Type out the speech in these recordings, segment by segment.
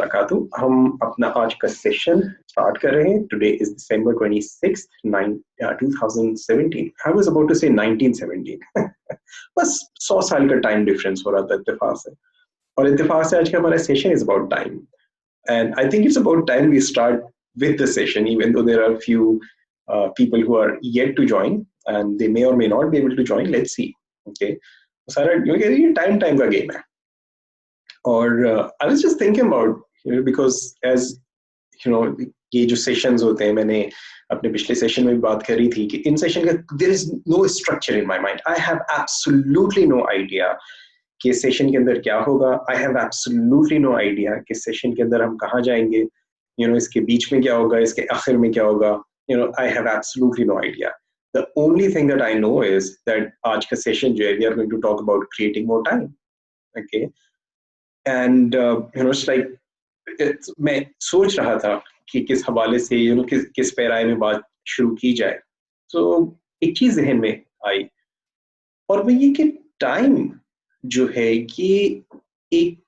वबरकातुहू। हम अपना आज का सेशन स्टार्ट कर रहे हैं। Today is December 26th, 2017। I was about to say 1917 बस 100 साल का टाइम डिफरेंस हो रहा था इत्तेफाक से। और इत्तेफाक से आज का हमारा session is about time, and I think it's about time we start with the session, even though there are few people who are yet to join and they may or may not be able to join. Let's see. Okay, सारा ये time का game है। और I was just thinking about because as you know ये जो sessions होते हैं, मैंने अपने पिछले सेशन में भी बात करी थी कि इन सेशन का there is no structure in my mind. I have absolutely no idea कि सेशन के अंदर क्या होगा। I have absolutely no idea कि सेशन के अंदर हम कहाँ जाएंगे, इसके बीच में क्या होगा, इसके आखिर में क्या होगा। I have absolutely no idea. The only thing that I know is that आज का सेशन जो है, we are going to talk about creating more time. Okay, and it's like मैं सोच रहा था कि किस हवाले से किस पैराए में बात शुरू की जाए। तो एक चीज जहन में आई, और वो ये कि टाइम जो है ये एक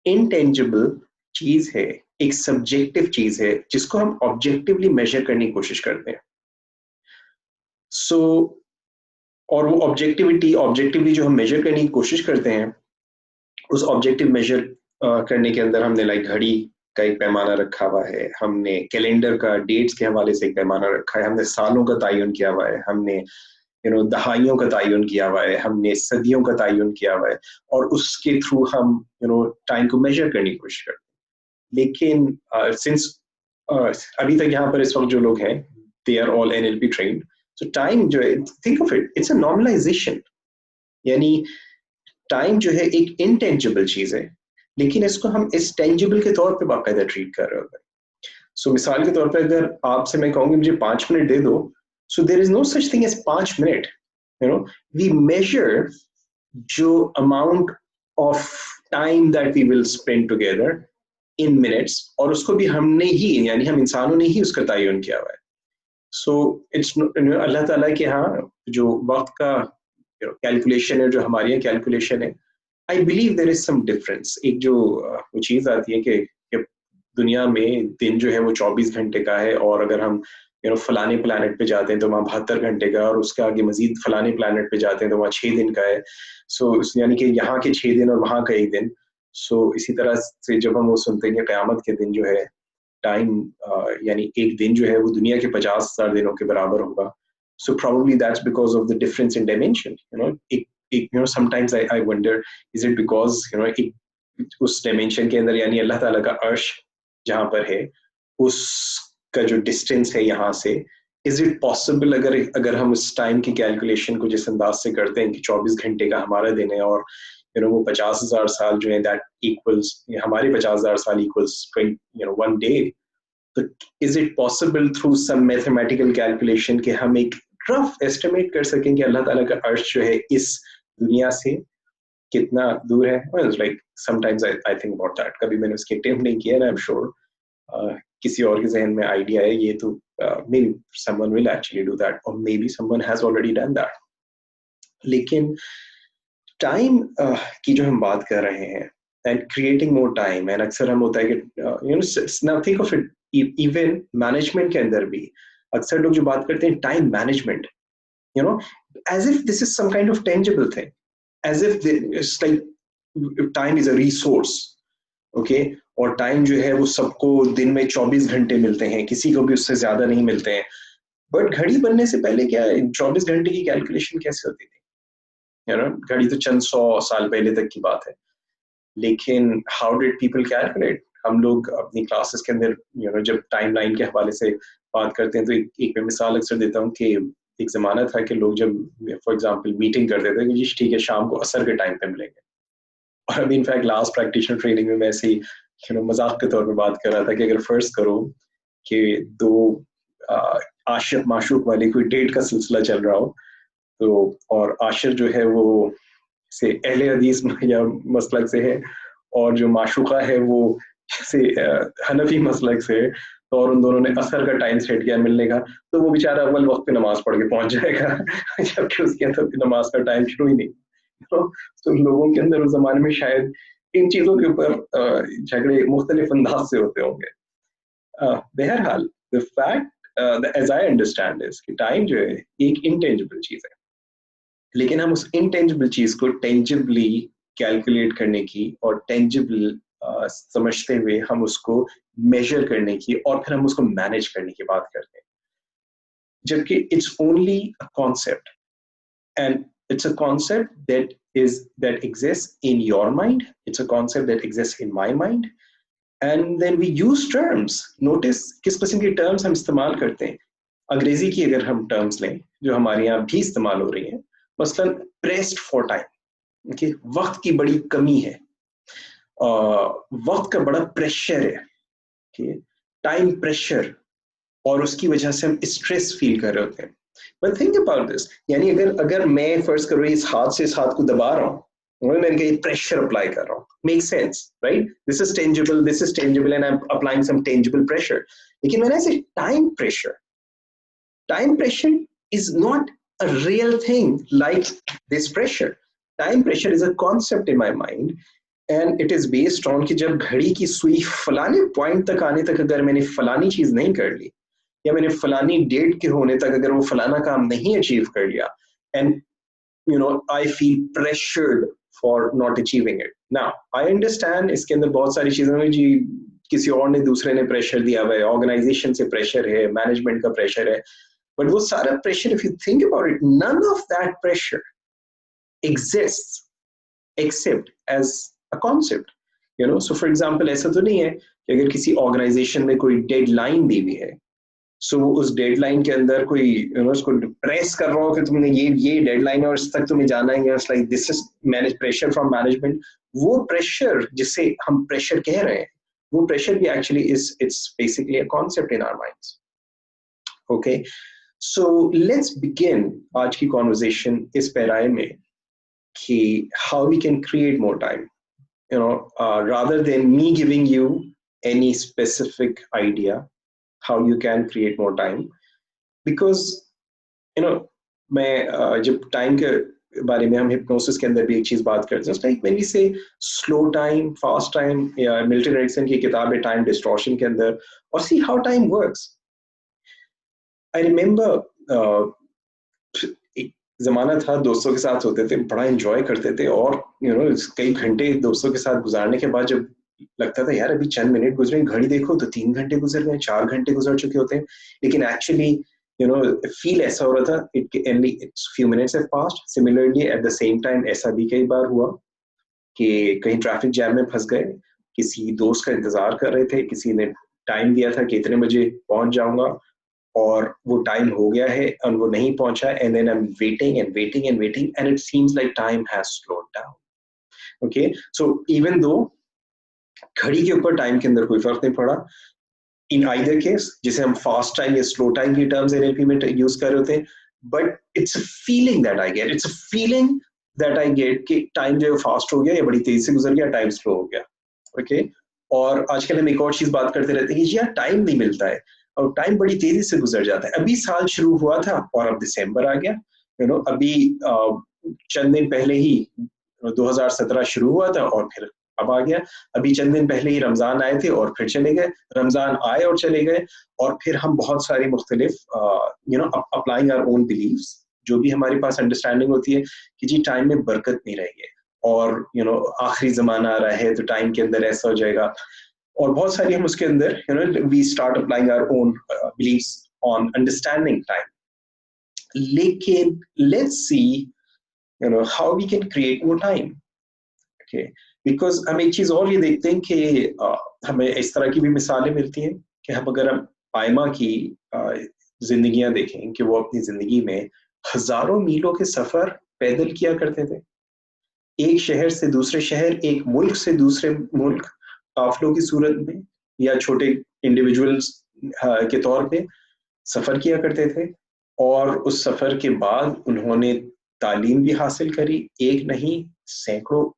इनटेंजिबल चीज है, एक सब्जेक्टिव चीज है जिसको हम ऑब्जेक्टिवली मेजर करने की कोशिश करते हैं। और वो ऑब्जेक्टिवली जो हम मेजर करने की कोशिश करते हैं, उस ऑब्जेक्टिव मेजर करने के अंदर हमने लाइक घड़ी का एक पैमाना रखा हुआ है, हमने कैलेंडर का डेट्स के हवाले से एक पैमाना रखा है, हमने सालों का तयन किया हुआ है, हमने दहाइयों का तयन किया हुआ है, हमने सदियों का तयन किया हुआ है, और उसके थ्रू हम टाइम को मेजर करने की कोशिश करते हैं। लेकिन सिंस अभी तक यहाँ पर इस वक्त जो लोग हैं, they are all NLP trained. So time जो है, think of it, it's a normalisation. यानी टाइम जो है एक इनटेंजिबल चीज है, लेकिन इसको हम इस टेंजिबल के तौर पे बाकायदा ट्रीट कर रहे होते हैं। सो मिसाल के तौर पे अगर आपसे मैं कहूँगी मुझे 5 मिनट दे दो, so there is no such thing as 5 minute. We measure जो amount of time that we will spend together in minutes, और उसको भी हमने ही, यानी हम इंसानों ने ही उसका तयन किया हुआ है। सो इट्स अल्लाह ताला के यहाँ जो वक्त का कैलकुलेशन है, जो हमारे यहाँ कैलकुलेशन है, I believe there is some difference. एक जो वो चीज आती है कि दुनिया में दिन जो है वो 24 घंटे का है, और अगर हम फलाने प्लैनेट पे जाते हैं तो वहाँ 72 घंटे का, और उसके आगे मजीद फलाने प्लैनेट पे जाते हैं तो वहाँ 6 दिन का है। सो यानी कि यहाँ के 6 दिन और वहाँ का 1 दिन। सो इसी तरह से जब हम वो सुनते हैं कि क़यामत के दिन जो है टाइम, यानी एक दिन जो है वो दुनिया के 50,000 दिनों के बराबर होगा। सो probably that's because of the difference in dimension. Sometimes I wonder, is it because उस dimension के अंदर, यानी अल्लाह ताला का अर्श जहाँ पर है, उसका जो डिस्टेंस है यहाँ से, is it possible अगर हम उस टाइम की कैलकुलेशन को जिस अंदाज से करते हैं कि 24 घंटे का हमारा दिन है, और वो 50,000 साल जो है that equals, हमारे 50,000 साल equals 1 day. तो is it possible through some mathematical calculation कि हम एक रफ एस्टिमेट कर सकें कि अल्लाह ताला का अर्श जो है इस दुनिया से कितना दूर है? Well, like sometimes I think about that. कभी मैंने उसकी अटेम्प्ट नहीं किया, and I'm sure किसी और के जहन में आइडिया है ये, तो maybe someone will actually do that, or maybe someone has already done that. लेकिन टाइम की जो हम बात कर रहे हैं, and creating more time, and अक्सर हम होता है कि now think of it, even management के अंदर भी अक्सर लोग जो बात करते हैं time management, as if this is some kind of tangible thing, as if it's like time is a resource. Okay, और टाइम जो है वो सबको दिन में 24 घंटे मिलते हैं, किसी को भी उससे ज्यादा नहीं मिलते हैं। बट घड़ी बनने से पहले क्या 24 घंटे की कैलकुलेशन कैसे होती थी? घड़ी तो चंद 100 साल पहले तक की बात है। लेकिन हाउ डिड पीपल कैलकुलेट? हम लोग अपनी क्लासेस के अंदर जब टाइम लाइन के हवाले से बात करते हैं, तो एक मैं मिसाल अक्सर देता हूँ कि एक जमाना था कि लोग जब फॉर एग्जांपल मीटिंग करते थे कि जी ठीक है शाम को असर के टाइम पे मिलेंगे। और अभी इनफैक्ट लास्ट प्रैक्टिशनर ट्रेनिंग में मैं ऐसे ही मजाक के तौर पर बात कर रहा था कि अगर फर्ज करो कि 2 आशिक माशूक वाली कोई डेट का सिलसिला चल रहा हो, तो और आशिक जो है वो से अहले हदीस या मसलक से है, और जो माशूका है वो से हनफी मसलक से है, तो और उन दोनों ने असर का टाइम सेट किया मिलने का, तो वो बेचारा अव्वल वक्त पे नमाज पढ़ के पहुंच जाएगा जबकि उसके अंदर नमाज का टाइम शुरू ही नहीं। तो लोगों के अंदर उस जमाने में शायद इन चीजों के ऊपर झगड़े मुख्तलिफ अंदाज से होते होंगे। बहरहाल the fact as I understand is कि टाइम जो है एक इंटेंजिबल चीज है, लेकिन हम उस इंटेंजिबल चीज को टेंजिबली कैलकुलेट करने की और टेंजिबल समझते हुए हम उसको मेजर करने की और फिर हम उसको मैनेज करने की बात करते हैं, जबकि it's only a concept, and it's a concept that exists in your mind, it's a concept that exists in my mind, and then we use terms. Notice किस किस्म के terms हम इस्तेमाल करते हैं। अंग्रेजी की अगर हम terms लें जो हमारे यहाँ भी इस्तेमाल हो रही हैं, मसलन pressed for time, okay? वक्त की बड़ी कमी है, वक्त का बड़ा प्रेशर है, okay? टाइम प्रेशर, और उसकी वजह से हम स्ट्रेस फील कर रहे होते हैं। But think about this, यानी अगर अगर मैं फर्ज करो इस हाथ से इस हाथ को दबा रहा हूँ, मैं कहीं प्रेशर अप्लाई कर रहा हूँ, make sense right, this is tangible and I am applying some tangible pressure. लेकिन when I say time pressure is not a real thing like this pressure. Time pressure is a concept in my mind and it is based on कि जब घड़ी की सुई फलाने point तक आने तक अगर मैंने फलानी चीज नहीं कर ली, या मैंने फलानी डेट के होने तक अगर वो फलाना काम नहीं अचीव कर लिया, and you know I feel pressured for not achieving it. Now I understand इसके अंदर बहुत सारी चीजें हैं जी, किसी और ने दूसरे ने प्रेशर दिया हुआ है, ऑर्गेनाइजेशन से प्रेशर है, मैनेजमेंट का प्रेशर है, बट वो सारा pressure if you think about it, none of that pressure exists except as a concept, you know. So for example ऐसा तो नहीं है कि अगर किसी ऑर्गेनाइजेशन में कोई डेडलाइन दी हुई है, सो उस डेडलाइन के अंदर कोई यू नो उसको प्रेस कर रहा हो कि तुमने ये डेडलाइन है और इस तक तुम्हें जाना है, like this is manage pressure from management. वो प्रेशर जिसे हम प्रेशर कह रहे हैं, वो प्रेशर भी actually is it's basically a concept in our minds. Okay, so let's begin आज की कॉन्वर्सेशन इस पैराए में कि how we can create more time, you know, rather than me giving you any specific idea how you can create more time, because you know मैं जब time के बारे में हम हिप्नोसिस के अंदर भी एक चीज बात करते हैं, लाइक व्हेन वी से स्लो टाइम, फास्ट टाइम, या मिल्टन एरिक्सन की किताब है टाइम डिस्टॉर्शन के अंदर, और see how time works. I remember एक जमाना था दोस्तों के साथ होते थे, बड़ा एंजॉय करते थे, और यू नो कई घंटे दोस्तों के साथ गुजारने के बाद जब लगता था यार अभी चंद मिनट गुजरे, घड़ी देखो तो 3 घंटे गुजर गए, 4 घंटे गुजर चुके होते हैं, लेकिन एक्चुअली यू नो फील ऐसा हो रहा था it's few minutes have passed. Similarly at the same time ऐसा भी कई बार हुआ कि कहीं ट्रैफिक जैम में फंस गए, किसी दोस्त का इंतजार कर रहे थे, किसी ने टाइम दिया था कि इतने बजे पहुंच जाऊंगा, और वो टाइम हो गया है और वो नहीं पहुंचा, and then I am waiting and waiting and waiting and it seems like time has slowed down. Okay, so even दो घड़ी के ऊपर टाइम के अंदर कोई फर्क नहीं पड़ा, इन आइदर केस जिसे हम फास्ट टाइम या स्लो टाइम की टर्म्स एनएलपी में यूज कर रहे होते हैं, but it's a feeling that I get, it's a feeling that I get कि टाइम जो है फास्ट हो गया या बड़ी तेजी से गुजर गया, टाइम स्लो हो गया। ओके, और आजकल हम एक और चीज बात करते रहते हैं कि यार टाइम नहीं मिलता है और टाइम बड़ी तेजी से गुजर जाता है। अभी साल शुरू हुआ था और अब दिसंबर आ गया, यू नो अभी चंद दिन पहले ही 2017 शुरू हुआ था और फिर अब आ गया, अभी चंद दिन पहले ही रमजान आए थे और फिर चले गए, रमजान आए और चले गए, और फिर हम बहुत सारी मुख्तलिफ you know applying our own beliefs, जो भी हमारे पास अंडरस्टैंडिंग होती है कि जी टाइम में बरकत नहीं रही है, और यू नो आखिरी जमाना आ रहा है तो टाइम के अंदर ऐसा हो जाएगा, और बहुत सारी हम उसके अंदर you know we start applying our own beliefs on understanding time. लेकिन let's see you know how we can create more time. Okay, because हम एक चीज और ये देखते हैं कि हमें इस तरह की भी मिसालें मिलती हैं कि हम अगर हम आयमा की जिंदगियां देखें कि वो अपनी जिंदगी में हजारों मीलों के सफर पैदल किया करते थे, एक शहर से दूसरे शहर, एक मुल्क से दूसरे मुल्क काफिलों की सूरत में या छोटे इंडिविजुअल्स के तौर पे सफर किया करते थे, और उस सफर के बाद उन्होंने तालीम भी हासिल करी, एक नहीं सैकड़ों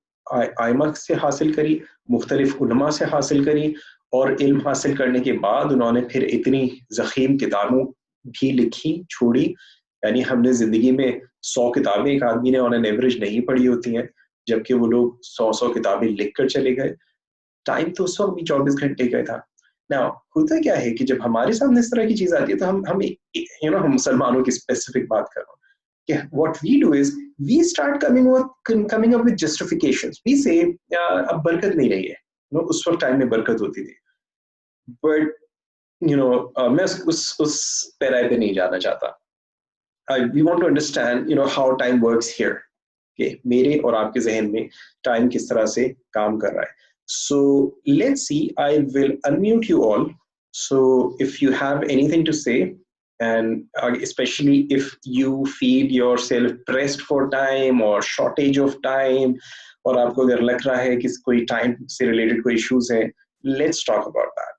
आयमा से हासिल करी, मुख्तलिफ उलमा से हासिल करी, और इल्म हासिल करने के बाद उन्होंने फिर इतनी ज़ख़ीम किताबों भी लिखी छोड़ी, यानी हमने ज़िंदगी में 100 किताबें एक आदमी ने ऑन एन एवरेज नहीं पढ़ी होती हैं, जबकि वो लोग 100 किताबें लिख कर चले गए। टाइम तो उस वक्त भी 24 घंटे का था। नाउ होता क्या है कि जब हमारे सामने इस तरह की चीज आती है तो हम मुसलमानों की स्पेसिफिक बात कर रहा हूँ कि what we do is we start coming up with justifications. We say अब बरकत नहीं रही है, उस वक्त टाइम में बरकत होती थी, बट मैं उस पैराए पे नहीं जाना चाहता। We want to understand how time works here. Okay, मेरे और आपके जहन में टाइम किस तरह से काम कर रहा है। So let's see, I will unmute you all. So if you have anything to say, and especially if you feel yourself pressed for time or shortage of time, और आपको अगर लग रहा है कि कोई टाइम से रिलेटेड कोई इश्यूज है, let's talk about that.